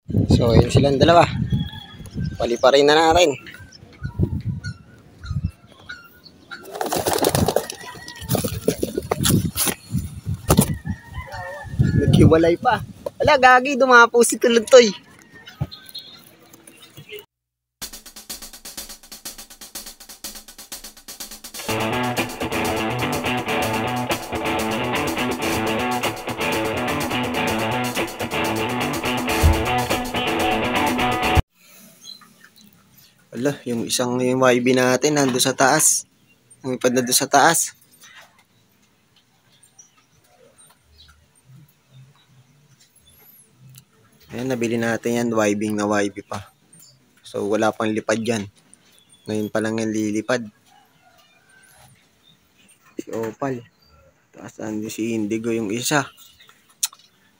So, yun silang dalawa. Paliparin na natin. Naghiwalay pa. Wala, gagi. Dumapo si Tuluntoy. Wala, yung isang yung YB natin nando sa taas. Lumipad na doon sa taas. Ayan, nabili natin yan. YB na YB pa. So, wala pang lipad yan. Ngayon pa lang yan lilipad. Si Opal. Tapos ando si Indigo yung isa.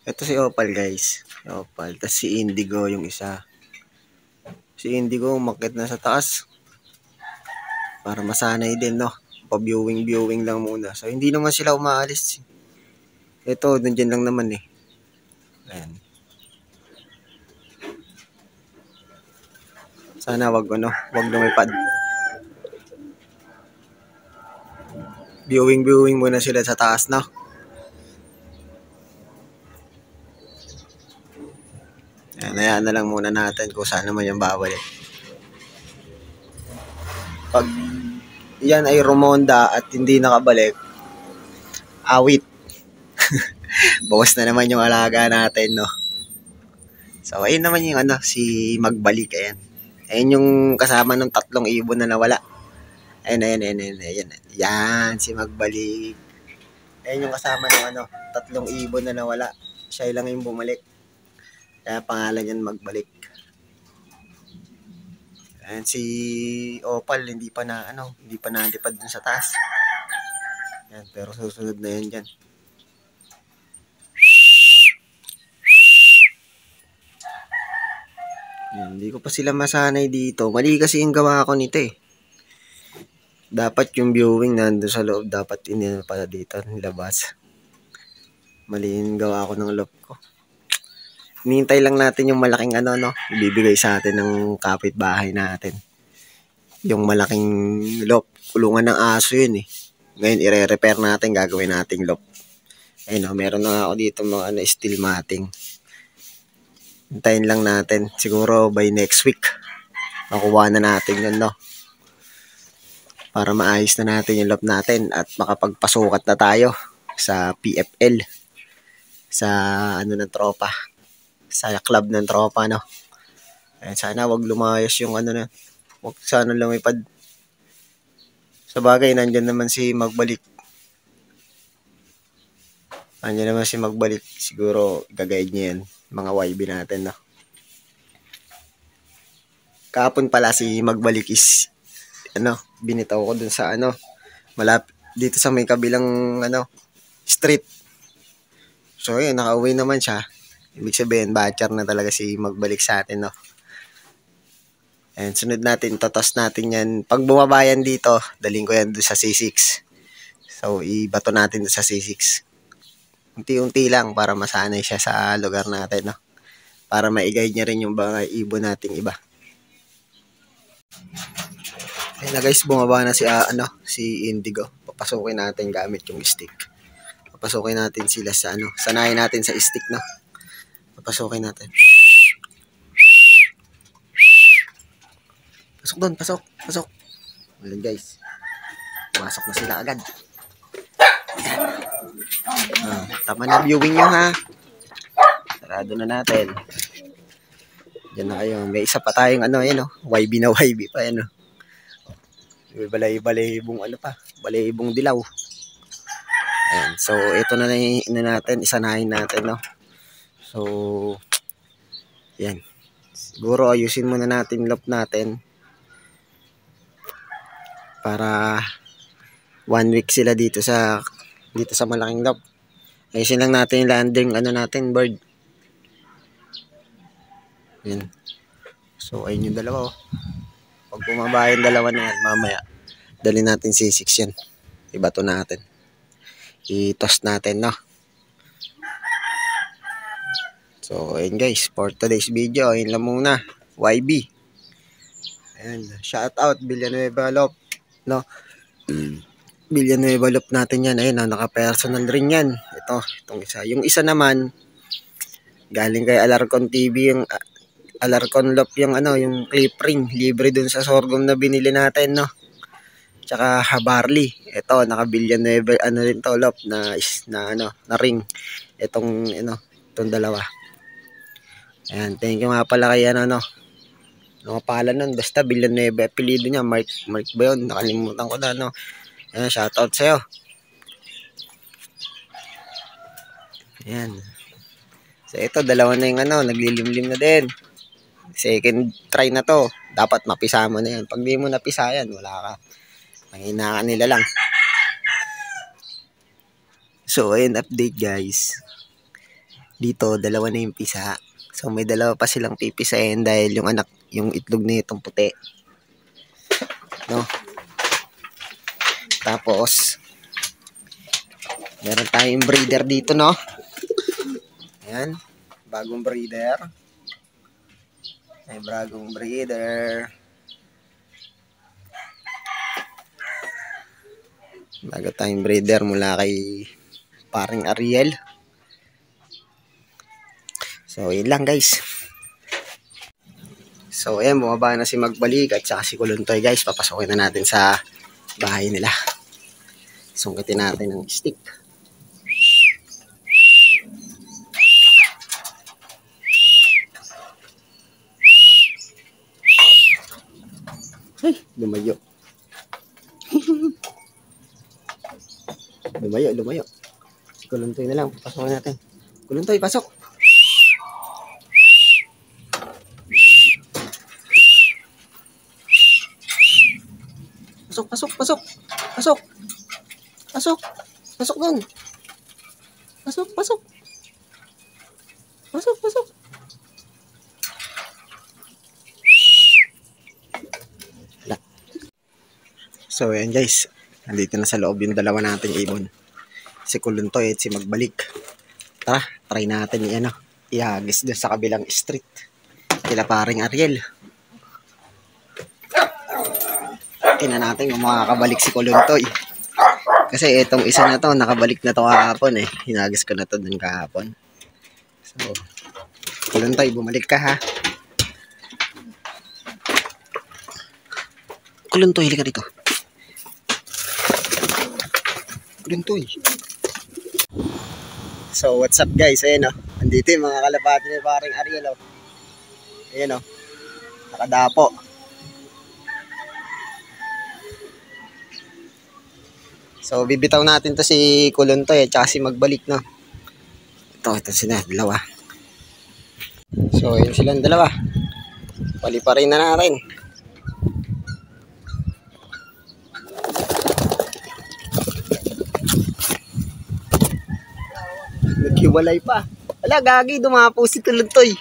Ito si Opal, guys. Si Opal. Tapos si Indigo yung isa. Si Indigo umakyat na sa taas. Para masanay din, no? Pa-viewing lang muna. So, hindi naman sila umaalis. Ito, nandiyan lang naman eh. Ayan. Sana wag lumipad. Viewing muna sila sa taas, no? Ayan na lang muna natin kung saan naman yung babalik. Pag yan ay rumonda at hindi nakabalik, awit. Bawas na naman yung alaga natin, no? So, ayun naman yung si Magbalik, ayan. Ayun yung kasama ng 3 ibon na nawala. Ayan. Yan, si Magbalik. Ayun yung kasama ng 3 ibon na nawala. Siya lang yung bumalik. Kaya pangalan yan Magbalik. Ayan, si Opal, hindi pa nalipad dun sa taas. Ayan, pero susunod na yan dyan. Ayan, hindi ko pa sila masanay dito. Mali kasi yung gawa ko nito eh. Dapat yung viewing nandun sa loob. Dapat pala dito, nilabas. Mali yung gawa ko ng loob ko. Hinihintay lang natin yung malaking ibibigay sa atin ng kapitbahay natin. Yung malaking loop. Kulungan ng aso yun eh. Ngayon, i-repair natin, gagawin nating loop. Ayun meron na ako dito mga steel matting. Hintayin lang natin. Siguro by next week, makuha na natin yun, no? Para maayos na natin yung loop natin at makapagpasukat na tayo sa PFL. Sa ng tropa. Sa club ng tropa, no? Ayan, sana wag lumayas yung wag sana lumipad. Sa bagay, nandyan naman si Magbalik. Siguro, gagayad niya yan. Mga YB natin, no? Kahapon pala si Magbalik is, binitaw ko dun sa, malapit, dito sa may kabilang, street. So, yun, nakauwi naman siya. Ibig sabihin, batcher na talaga si Magbalik sa atin, no? And sunod natin, tatas natin yan. Pag bumaba yan dito, daling ko yan doon sa C6. So, ibato natin doon sa C6. Unti-unti lang para masanay siya sa lugar natin, no? Para ma-guide niya rin yung mga ibon nating iba. Ayun na guys, bumaba na si Indigo. Papasukin natin gamit yung stick. Papasukin natin sila sa sanayin natin sa stick, no? Papasukin natin. Pasok doon, pasok. Ayan guys. Pumasok na sila agad. Tama na viewing nyo ha. Sarado na natin. Diyan na kayo. May isa pa tayong YB na YB pa yan. Balay-ibong balay-ibong dilaw. Ayan. So, ito na natin. Isanahin natin, no? So, yan. Siguro ayusin muna natin loop natin. Para 1 week sila dito sa malaking loop. Ayusin lang natin yung landing bird. Yan. So ayun yung dalawa. Pag bumaba yung dalawa na yan, mamaya dali natin C6 yan. Ibato natin. I-toss natin, no? So, ayun guys, for today's video, ayun lang muna. YB. Ayan, shout out Villanueva Lop. No? Villanueva Lop natin yan. Ayun, naka-personal rin yan. Itong isa. Yung isa naman, galing kay Alarcon TV, yung Alarcon Lop, yung yung clip ring. Libre dun sa sorghum na binili natin, no? Tsaka Barley. Ito, naka-Villanueva, rin to, Lop, na ring. Itong dalawa. Ayan, thank you nga pala kay ano nga pala nun, basta Villanueva, apelido niya, Mark ba yun? Nakalimutan ko na, no? Ayan, shoutout sa'yo. Ayan. So, ito, dalawa na yung naglilimlim na din. Second try na to. Dapat mapisa mo na yan. Pag di mo napisa yan, wala ka. Manginaan nila lang. So, ayun, update guys. Dito, dalawa na yung pisa. So, may dalawa pa silang pipisahin dahil yung itlog na itong puti. No? Tapos, meron tayong breeder dito, no? Ayan, bagong breeder. May bagong breeder. Bago tayong breeder mula kay paring Ariel. So, yun lang guys. So, ayan, bumaba na si Magbalik at saka si Kuluntoy guys. Papasokin na natin sa bahay nila. Sungkitin natin ng stick. Ay, lumayo. Lumayo. Si Kuluntoy na lang. Papasokin natin. Kuluntoy, pasok. Pasok. Pasok dun. Pasok. So, ayan guys. Nandito na sa loob yung dalawa nating ibon. Si Kuluntoy at si Magbalik. Tara, try natin ihagis doon sa kabilang street. Kila paring Ariel. Tingnan natin kung makakabalik si Kuluntoy. Kasi itong isa na to, nakabalik na to kahapon eh. Hinagis ko na to dun kahapon. So, Kuluntoy, bumalik ka ha. Kuluntoy, halika dito. Kuluntoy. So, what's up guys? Ayan o. Andito yung mga kalapati ni paring Ariel o. Ayan o. Nakadapo. So, bibitaw natin to si Kuluntoy at saka si Magbalik, no? Ito sila, dalawa. So, yun silang dalawa. Paliparin na natin. Naghiwalay pa. Wala, gagi, dumapo si Kuluntoy.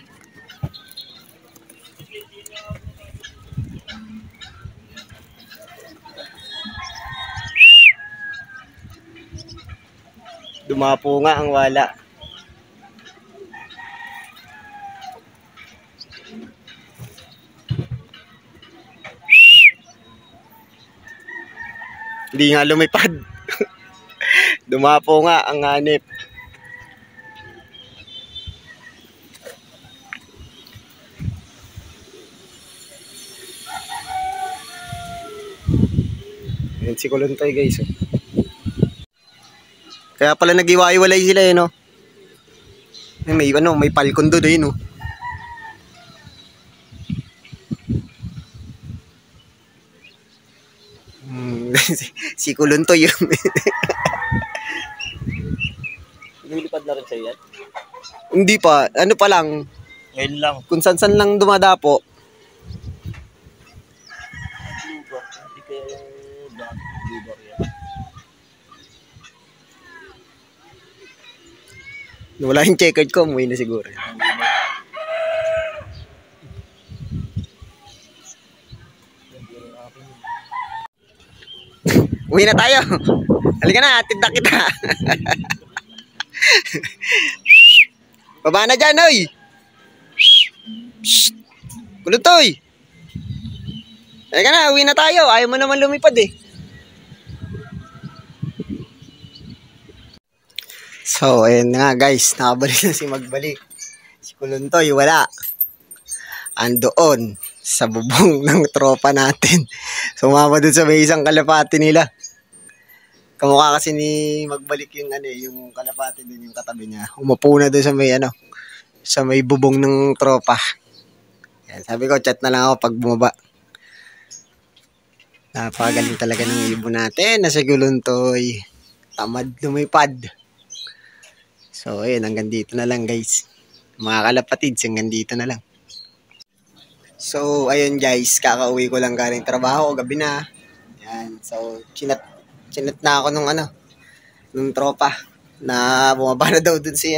Dumapo nga ang wala. Hindi nga lumipad. Dumapo nga ang hanip. Yan si Kuluntoy guys. Kaya pala nag-iwa-iwalay sila no. May falcon doon no. Si Kuluntoy yun. Lumilipad na rin sa'yo yan? Hindi pa, ano pa lang. Ngayon lang. Kung san-san lang dumadapo. Hindi kaya yung lubar yan. Wala yung checkered ko, umuwi na siguro. Uwi na tayo. Halika na, tinda kita. Baba na dyan, oy. Shh! Kuluntoy! Teka na, uwi na tayo. Ayaw mo naman lumipad eh. So, ayun nga guys. Nakabalik na si Magbalik. Si Kuluntoy, wala. Andoon sa bubong ng tropa natin. Sumama dun sa may isang kalapati nila. Kamukha kasi ni Magbalik yung yung kalapati dun, yung katabi niya. Umupo na dun sa may sa may bubong ng tropa. Yan, sabi ko, chat na lang ako pag bumaba. Napakagaling talaga ng ibon natin na si Kuluntoy. Tamad lumipad. So, ayun, hanggang dito na lang guys. Mga kalapatids, hanggang dito na lang. So, ayun guys, kakauwi ko lang galing trabaho, gabi na. Yan, so, chinat na ako nung tropa na bumaba na daw dun si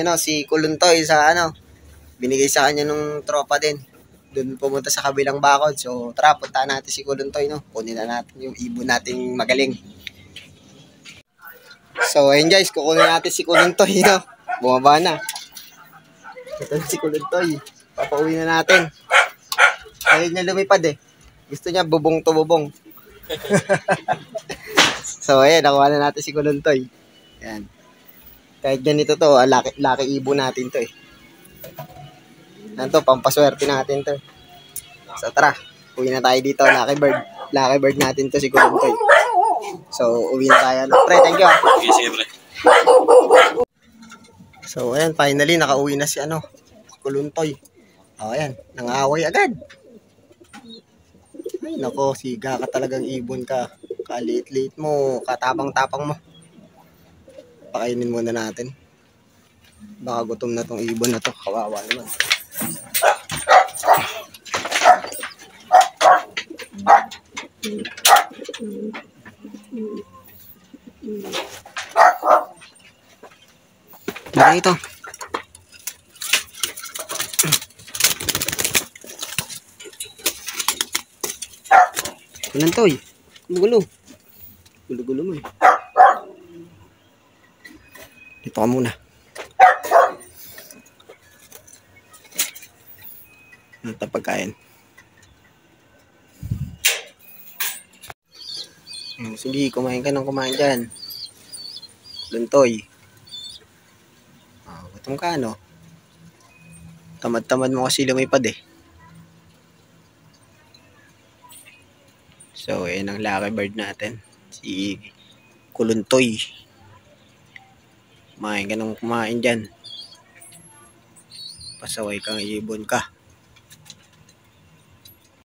Kuluntoy sa binigay sa kanya nung tropa din. Dun pumunta sa kabilang bakod. So, tara, punta natin si Kuluntoy, no? Kunin na natin yung ibon nating magaling. So, ayun guys, kukunin natin si Kuluntoy, no? Bumaba na. Ito si Kuluntoy. Papauwi na natin. Ayun niya lumipad eh. Gusto niya bubong to bubong. So, ayan, nakuha na natin si Kuluntoy. Ayan. Kahit ganito to, laki ibon natin to eh. Ano to, pampaswerte natin to. So, tara. Uwi na tayo dito, Lucky Bird. Lucky Bird natin to si Kuluntoy. So, uwi na tayo. Pre, thank you. Okay, sige pre. So, ayan, finally, nakauwi na si Kuluntoy. O, ayan, nang-aaway agad. Ay, nako, siga ka talagang ibon ka. Kaliit-liit mo, katapang-tapang mo. Pakainin muna natin. Baka gutom na tong ibon na to. Kawawa naman. Tara ito. Kuluntoy. Gulo. Gulo mo eh. Dito ka muna. Ito pagkain. Sige, kumain ka ng kumain dyan. Kuluntoy. Gutom ka Tamad-tamad mo kasi lumipad eh. So, ayan ang Lucky Bird natin. Si Kuluntoy. Kumain ka ng kumain dyan. Pasaway kang ibon ka.